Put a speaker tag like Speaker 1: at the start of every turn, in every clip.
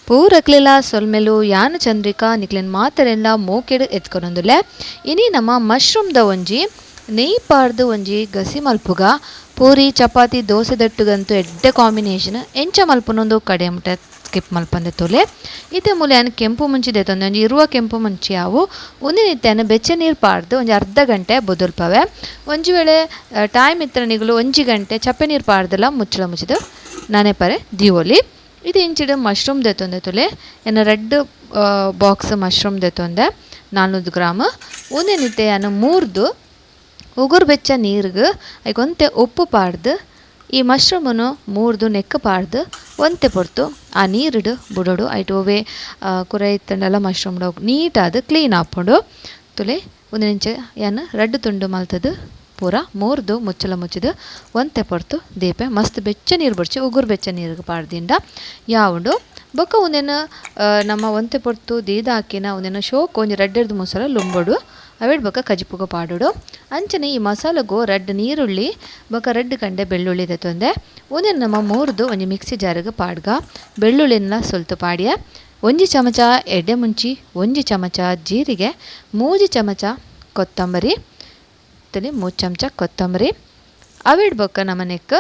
Speaker 1: ಪೂರಕ್ಲೆಲ್ಲ ಸೊಲ್ಮೆಲು ಯಾನ ಚಂದ್ರಿಕಾ ನಿಕ್ಲೆನ್ ಮಾತರೆಲ್ಲ ಮೋಕೆಡು ಎತ್ಕೊನೊಂದುಲ್ಲೆ ಇನಿ ನಮ್ಮ ಮಶ್ರೂಮ್ದ ಒಂಜಿ ನೆಯ್ ಪಾರ್ದು ಒಂಜಿ ಗಸಿ ಮಲ್ಪುಗ ಪೂರಿ ಚಪಾತಿ ದೋಸೆ ದಟ್ಟುಗಂತೂ ಎಡ್ಡೆ ಕಾಂಬಿನೇಷನ್ ಎಂಚ ಮಲ್ಪುನೊಂದು ಕಡೆ ಮುಟ್ಟ ಸ್ಕಿಪ್ ಮಲ್ಪಂದೆ ತೋಲೆ ಇತ್ತೆ ಮೂಲೆ ಅನ್ನ ಕೆಂಪು ಮುಂಚಿ ದೇತೊಂದು ಒಂಜಿ ಇರುವ ಕೆಂಪು ಮುಂಚಿ ಅವು ಒಂದಿನಿತ್ತೆನ ಬೆಚ್ಚ ನೀರು ಪಾಡ್ದು ಒಂಜಿ ಅರ್ಧ ಗಂಟೆ ಬೊದಲ್ಪವೆ ಒಂಜಿ ವೇಳೆ ಟೈಮ್ ಇತ್ತರ ನಿಗಲು ಒಂಜಿ ಗಂಟೆ ಚಪ್ಪೆ ನೀರು ಪಾಡ್ದಲ್ಲ ಮುಚ್ಚಳ ಮುಚ್ಚಿದು ನಾನೇ ಪರೆ ದಿವೋಲಿ ಇದು ಇಂಚಿಡು ಮಶ್ರೂಮ್ ದೇತೊಂದೆ ತುಲೆ ಏನು ರೆಡ್ ಬಾಕ್ಸ್ ಮಶ್ರೂಮ್ ದೇತೊಂದೆ 400 ಗ್ರಾಮ್ ಒಂದಿನಿತ್ತೆ ಅನ್ನು ಮೂರ್ದು ಉಗುರು ಬೆಚ್ಚ ನೀರಿಗೆ ಒಂತೆ ಉಪ್ಪು ಪಾಡ್ದು ಈ ಮಶ್ರೂಮನ್ನು ಮೂರ್ದು ನೆಕ್ಕ ಪಾಡ್ದು ಒಂತೆ ಪೊರ್ತು ಆ ನೀರಿಡು ಬುಡೋಡು ಐಟು ಒವೆ ಕುರೆ ಇತ್ತಂಡೆಲ್ಲ ಮಶ್ರೂಮ್ ನೀಟಾದ ಕ್ಲೀನ್ ಹಾಕ್ಕೊಂಡು ತುಲೆ ಒಂದು ನಿಂಚೆ ಏನು ರೆಡ್ ತುಂಡು ಮಲ್ತದು ಪೂರ ಮೂರ್ದು ಮುಚ್ಚಲ ಮುಚ್ಚಿದು ಒಂತೆ ಪೊರ್ತು ದೀಪೆ ಮಸ್ತ್ ಬೆಚ್ಚ ನೀರು ಬಡ್ಚಿ ಉಗುರು ಬೆಚ್ಚ ನೀರಿಗೆ ಪಾಡ್ದಿಂದ ಯಾವುದು ಬೊಕ್ಕ ಒಂದೇನು ನಮ್ಮ ಒಂತೆ ಪೊರ್ತು ದೀದ ಹಾಕಿನ ಒಂದೇನು ಶೋಕ್ ಒಂಜಿ ರೆಡ್ಡರ್ದು ಮೊಸರ ಲುಂಬಡು ಅವೇಡ್ ಬೊಕ್ಕ ಕಜಿಪುಗ ಪಾಡೋಡು ಅಂಚನೆ ಈ ಮಸಾಲೆಗೂ ರೆಡ್ ನೀರುಳ್ಳಿ ಬೊಕ್ಕ ರೆಡ್ ಕಂಡೆ ಬೆಳ್ಳುಳ್ಳಿ ದೆತ್ತೊಂದೆ ಒಂದೇನು ನಮ್ಮ ಮೂರ್ದು ಒಂಜಿ ಮಿಕ್ಸಿ ಜಾರಿಗೆ ಪಾಡ್ಗ ಬೆಳ್ಳುಳ್ಳಿನ ಸೊಲ್ತು ಪಾಡ್ಯ ಒಂಜಿ ಚಮಚ ಎಡ್ಡೆ ಮುಂಚಿ ಒಂಜಿ ಚಮಚ ಜೀರಿಗೆ 3 ಚಮಚ ಕೊತ್ತಂಬರಿ ತಲೆ 3 ಚಮಚ ಕೊತ್ತಂಬರಿ ಅವೇಡ್ ಬೊಕ್ಕ ನಮ್ಮ ನೆಕ್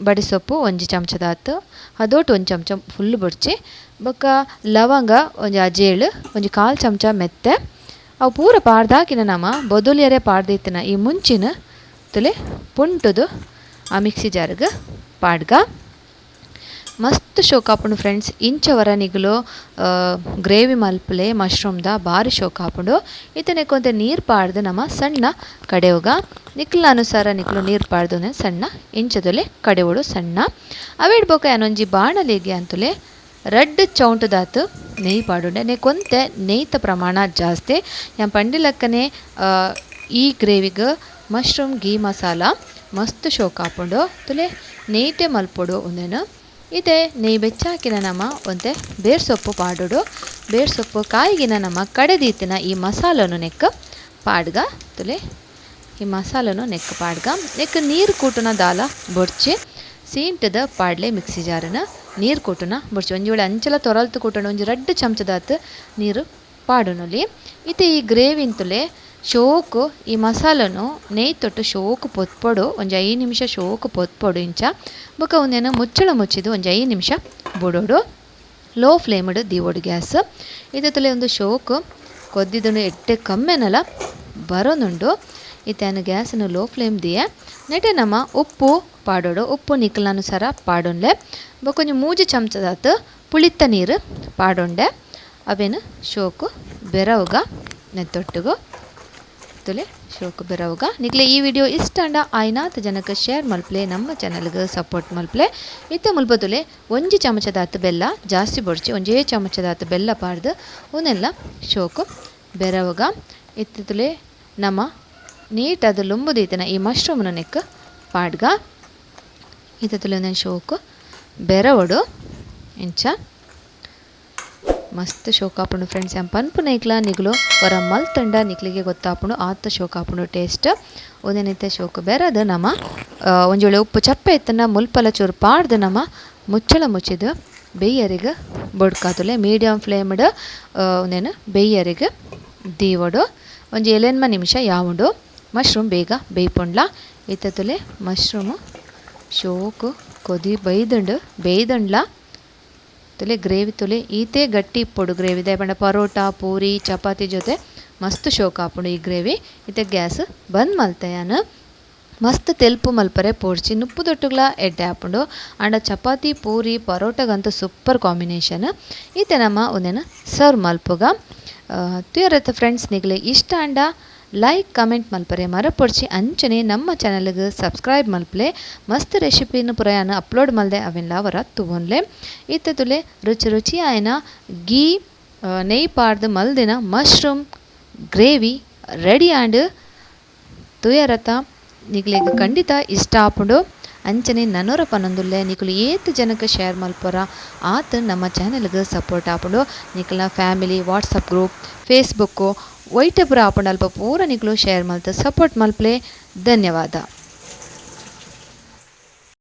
Speaker 1: ಬಡಿಸೊಪ್ಪು ಒಂಜಿ ಚಮಚದಾತು ಅದೊಟ್ಟು 1 ಚಮಚ ಫುಲ್ ಬುಡ್ಚಿ ಬೊಕ್ಕ ಲವಂಗ ಒಂಜಿ ಅಜೇಳು ಒಂಜಿ 1/4 ಚಮಚ ಮೆತ್ತೆ ಅವು ಪೂರ ಪಾಡ್ದಾಕಿನ ನಮ್ಮ ಬೊದಲಿಯರೆ ಪಾಡ್ದಿತ್ತಿನ ಈ ಮುಂಚಿನ ತುಲೆ ಪುಂಟುದು ಆ ಮಿಕ್ಸಿ ಜಾರ್ಗೆ ಪಾಡ್ಗ ಮಸ್ತ್ ಶೋಕಾಪುಂಡು ಫ್ರೆಂಡ್ಸ್ ಇಂಚವರ ನಿಗಲು ಗ್ರೇವಿ ಮಲ್ಪಲೆ ಮಶ್ರೂಮ್ದ ಭಾರಿ ಶೋಕಾಪುಂಡು ಇತನೆ ಕೊಂತ ನೀರು ಪಾಡ್ದು ನಮ್ಮ ಸಣ್ಣ ಕಡೆಯೋಗ ನಿಕ್ಲ ಅನುಸಾರ ನಿಕ್ಲು ನೀರು ಪಾಡ್ದು ಸಣ್ಣ ಇಂಚದೊಲೆ ಕಡೆಯೋಡು ಸಣ್ಣ ಅವೇಡ್ ಬೋಕ ಏನೊಂಜಿ ಬಾಣಲಿಗೆ ಅಂತಲೇ ರೆಡ್ ಚೌಂಟದಾತು ನೆಯ್ ಪಾಡುಂಡೆ ನೆ ಕೊಂತೆ ನೆಯ್ತ ಪ್ರಮಾಣ ಜಾಸ್ತಿ ಯನ್ ಪಂಡಿಲಕ್ಕನೆ ಈ ಗ್ರೇವಿಗೆ ಮಶ್ರೂಮ್ ಗೀ ಮಸಾಲ ಮಸ್ತ್ ಶೋಕಾಪುಂಡು ತುಲೆ ನೆಯ್ಟೆ ಮಲ್ಪೊಡು ಒಂದೇನು ಇದೇ ನೆಯ್ ಬೆಚ್ಚಾಕಿನ ನಮ್ಮ ಒಂತೆ ಬೇರ್ ಸೊಪ್ಪು ಪಾಡೋಡು ಬೇರ್ ಸೊಪ್ಪು ಕಾಯಿಗಿನ ನಮ್ಮ ಕಡೆದೀತಿನ ಈ ಮಸಾಲನು ನೆಕ್ ಪಾಡ್ಗ ತುಲೆ ಈ ಮಸಾಲನು ನೆಕ್ ಪಾಡ್ಗ ನೆಕ್ ನೀರು ಕೂಟನ ದಾಲ ಬೊಡ್ಚಿ ಸೀಂಟದ ಪಾಡ್ಲೆ ಮಿಕ್ಸಿ ಜಾರನ ನೀರು ಕೂಟನ ಬೊಡ್ಚಿ ಒಂಜಿ ವೇಳೆ ಅಂಚಲ ತೊರಲ್ತು ಕೂಟನ ಒಂಜಿ 2 ಚಮಚದಾತು ನೀರು ಪಾಡುನುಲಿ ಇತ್ತೆ ಈ ಗ್ರೇವಿಂತುಲೆ ಶೋಕು ಈ ಮಸಾಲನು ನೆಯ್ ತೊಟ್ಟು ಶೋಕು ಪೊತ್ಪೊಡು ಒಂಜಿ 5 ನಿಮಿಷ ಶೋಕು ಪೊತ್ಪೊಡು ಇಂಚ ಬೊಕ ಒಂದೇನು ಮುಚ್ಚಳ ಮುಚ್ಚಿದು ಒಂಜಿ 5 ನಿಮಿಷ ಬುಡೋಡು ಲೋ ಫ್ಲೇಮ್ಡ್ ದೀವೋಡು ಗ್ಯಾಸ್ ಇದತ್ತಲೆ ಒಂದು ಶೋಕು ಕೊದ್ದಿದನು ಎಟ್ಟೆ ಕಮ್ಮೆನಲ ಬರೋನುಂಡು ಇತ್ತೇನು ಗ್ಯಾಸನ್ನು ಲೋ ಫ್ಲೇಮ್ ದಿಯೆ ನೆಟೆ ನಮ್ಮ ಉಪ್ಪು ಪಾಡೋಡು ಉಪ್ಪು ನಿಕ್ಕಲಾನುಸಾರ ಪಾಡೊಂಡೆ ಬೊಕೊಂಜಿ 3 ಚಮಚದಾತು ಪುಳಿತ್ತ ನೀರು ಪಾಡೊಂಡೆ ಅವೇನು ಶೋಕು ಬೆರವುಗ ನೆತ್ತೊಟ್ಟುಗು ತುಲೆ ಶೋಕು ಬೆರವುಗ ನಿಕ್ಲೆ ಈ ವಿಡಿಯೋ ಇಷ್ಟ ಅಂಡ ಆಯ್ನಾತ್ ಜನಕ್ಕೆ ಶೇರ್ ಮಲ್ಪಲೆ ನಮ್ಮ ಚಾನಲ್ಗೆ ಸಪೋರ್ಟ್ ಮಲ್ಪಲೆ ಇತ್ತ ಮುಲ್ಪದುಲೆ ಒಂಜಿ ಚಮಚದಾತು ಬೆಲ್ಲ ಜಾಸ್ತಿ ಬೊಡ್ಚಿ ಒಂಜೇ ಚಮಚದಾತು ಬೆಲ್ಲ ಪಾಡ್ದು ಅವನ್ನೆಲ್ಲ ಶೋಕು ಬೆರವುಗ ಇತ್ತುಲೆ ನಮ್ಮ ನೀಟಾದ ಲುಂಬುದೀತನ ಈ ಮಶ್ರೂಮ್ನ ನೆಕ್ ಪಾಡ್ಗ ಇತ್ತುಲೆ ಒಂದೇನು ಶೋಕು ಬೆರವಡು ಇಂಚ ಮಸ್ತ್ ಶೋಕಾಪುಂಡು ಫ್ರೆಂಡ್ಸ್ ಯನ್ ಪನ್ಪು ನೈಕ್ಲ ನಿಗ್ಲು ಹೊರ ಮಲ್ತಂಡ ನಿಕ್ಲಿಗೆ ಗೊತ್ತಾಪುಂಡು ಆತ ಶೋಕಾಪುಂಡು ಟೇಸ್ಟ್ ಒಂದೇನೈತೆ ಶೋಕು ಬೆರದ ನಮ್ಮ ಒಂಜಿ ವೇಳೆ ಉಪ್ಪು ಚಪ್ಪೆ ಇತ್ತನ ಮುಲ್ಪಲ ಚೂರು ಪಾಡ್ದು ನಮ್ಮ ಮುಚ್ಚಳ ಮುಚ್ಚಿದು ಬೆಯ್ಯರಿಗೆ ಬೊಡ್ಕಾತುಲೆ ಮೀಡಿಯಮ್ ಫ್ಲೇಮ್ಡ್ ಒಂದೇನು ಬೆಯ್ಯರಿಗೆ ದೀವಡು ಒಂಜಿ 11 ನಿಮಿಷ ಯಾವುಂಡು ಮಶ್ರೂಮ್ ಬೇಗ ಬೇಯ್ಪುಂಡ್ಲ ಇತ್ತತುಲೆ ಮಶ್ರೂಮು ಶೋಕು ಕೊದಿ ಬೇಯ್ದಂಡ್ಲ ತುಲೆ ಗ್ರೇವಿ ತುಲೆ ಈತೆ ಗಟ್ಟಿ ಇಪ್ಪೊಡು ಗ್ರೇವಿ ದಯಪಂಡ ಪರೋಟ ಪೂರಿ ಚಪಾತಿ ಜೊತೆ ಮಸ್ತ್ ಶೋಕ ಹಾಪುಂಡು ಈ ಗ್ರೇವಿ ಇತ್ತೆ ಗ್ಯಾಸ್ ಬಂದ್ ಮಲ್ತೆಯಾನು ಮಸ್ತ್ ತೆಲ್ಪು ಮಲ್ಪರೆ ಪೋಡ್ಚಿ ನುಪ್ಪು ದೊಟ್ಟುಗ್ಲ ಎಡ್ಡೆ ಹಾಪುಂಡು ಅಂಡ ಚಪಾತಿ ಪೂರಿ ಪರೋಟಗಂತೂ ಸೂಪರ್ ಕಾಂಬಿನೇಷನ್ ಇತ್ತೆ ನಮ್ಮ ಒಂದೇನು ಸರ್ವ್ ಮಲ್ಪುಗ ತುಯರತ್ತ ಫ್ರೆಂಡ್ಸ್ ನಿಗ್ಲೆ ಇಷ್ಟ ಅಂಡ ಲೈಕ್ ಕಮೆಂಟ್ ಮಲ್ಪರೆ ಮರಪೊಡ್ಚಿ ಅಂಚನೆ ನಮ್ಮ ಚಾನಲ್ಗೆ ಸಬ್ಸ್ಕ್ರೈಬ್ ಮಲ್ಪಲೆ ಮಸ್ತ್ ರೆಸಿಪಿನ ಪುರಾಯನ ಅಪ್ಲೋಡ್ ಮಲ್ದೆ ಅವೆಲ್ಲ ಅವರ ತುವನ್ಲೆ ಇತ್ತುಲೆ ರುಚಿ ಆಯ್ನ ಗೀ ನೆಯ್ ಪಾಡ್ದು ಮಲ್ದಿನ ಮಶ್ರೂಮ್ ಗ್ರೇವಿ ರೆಡಿ ಆಂಡ್ ತುಯರತ ನಿಗ್ಲಿಗೆ ಖಂಡಿತ ಇಷ್ಟ ಆಪುಂಡು ಅಂಚನೆ ನನೂರ ಪನ್ನೊಂದುಲ್ಲೆ ನಿಕುಲು ಏತ್ ಜನಕ್ಕೆ ಶೇರ್ ಮಲ್ಪರ ಆತ ನಮ್ಮ ಚಾನಲ್ಗೆ ಸಪೋರ್ಟ್ ಆಪುಂಡು ನಿಕಲ್ನ ಫ್ಯಾಮಿಲಿ ವಾಟ್ಸಪ್ ಗ್ರೂಪ್ ಫೇಸ್ಬುಕ್ಕು ಒಯ್ಟೆ ಪೂರ ಆಪುಂಡು ಅಲ್ಪ ಪೂರ ನಿಕಲು ಶೇರ್ ಮಲ್ತು ಸಪೋರ್ಟ್ ಮಲ್ಪಲೆ ಧನ್ಯವಾದ.